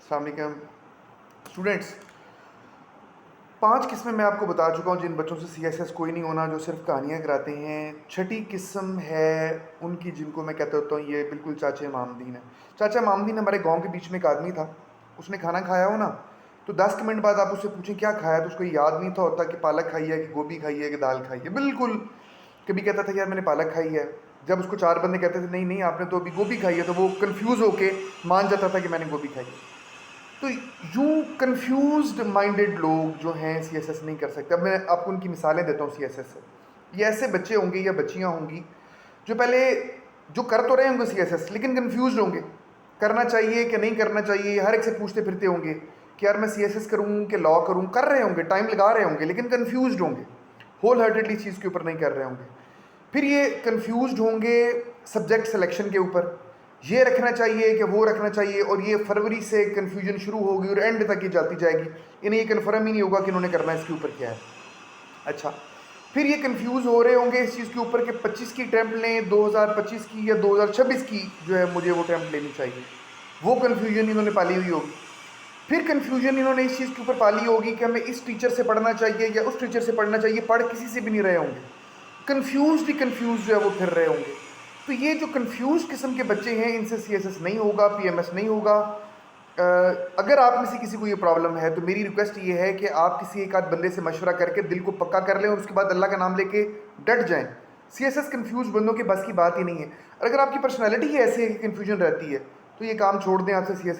अस्सलाम वालेकुम स्टूडेंट्स। 5 किस्में मैं आपको बता चुका हूँ जिन बच्चों से CSS कोई नहीं होना, जो सिर्फ कहानियाँ कराते हैं। छठी किस्म है उनकी जिनको मैं कहता होता हूँ ये बिल्कुल चाचा मामदीन है। चाचा मामदीन हमारे गांव के बीच में एक आदमी था, उसने खाना खाया हो ना तो 10 मिनट बाद आप उससे पूछें क्या खाया तो उसको याद नहीं था होता कि पालक खाई है कि गोभी खाई है कि दाल खाई है। बिल्कुल, कभी कहता था यार मैंने पालक खाई है, जब उसको 4 बंदे कहते थे नहीं नहीं आपने तो अभी गोभी खाई है, तो वो कन्फ्यूज़ होके मान जाता था कि मैंने गोभी खाई है। तो यूँ कंफ्यूज्ड माइंडेड लोग जो हैं CSS नहीं कर सकते। अब मैं आपको उनकी मिसालें देता हूँ CSS से। ये ऐसे बच्चे होंगे या बच्चियाँ होंगी जो पहले जो कर तो रहे होंगे CSS लेकिन कंफ्यूज्ड होंगे, करना चाहिए कि नहीं करना चाहिए, हर एक से पूछते फिरते होंगे कि यार मैं CSS करूँ कि लॉ करूँ। कर रहे होंगे, टाइम लगा रहे होंगे, लेकिन कंफ्यूज्ड होंगे, होल हार्टेडली चीज़ के ऊपर नहीं कर रहे होंगे। फिर ये कंफ्यूज्ड होंगे सब्जेक्ट सिलेक्शन के ऊपर, ये रखना चाहिए कि वो रखना चाहिए, और ये फरवरी से कन्फ्यूजन शुरू होगी और एंड तक ये जाती जाएगी। इन्हें ये कन्फर्म ही नहीं होगा कि इन्होंने करना इसके ऊपर क्या है। अच्छा, फिर ये कंफ्यूज हो रहे होंगे इस चीज़ के ऊपर कि 25 की अटैम्प्ट लें, 2025 की या 2026 की जो है मुझे वो अटैम्प्ट लेनी चाहिए। वो कन्फ्यूजन इन्होंने पाली हुई होगी। फिर कन्फ्यूजन इन्होंने इस चीज़ के ऊपर पाली होगी कि हमें इस टीचर से पढ़ना चाहिए या उस टीचर से पढ़ना चाहिए, पढ़ किसी से भी नहीं रहे होंगे, कंफ्यूज ही कंफ्यूज जो है वो फिर रहे होंगे। तो ये जो कंफ्यूज किस्म के बच्चे हैं इनसे CSS नहीं होगा, PMS नहीं होगा। अगर आप में से किसी को ये प्रॉब्लम है तो मेरी रिक्वेस्ट ये है कि आप किसी एक आध बंदे से मशवरा करके दिल को पक्का कर लें और उसके बाद अल्लाह का नाम लेके डट जाएं। CSS कंफ्यूज बंदों के बस की बात ही नहीं है। और अगर आपकी पर्सनैलिटी ही ऐसी है कि कन्फ्यूजन रहती है तो ये काम छोड़ दें, आपसे CSS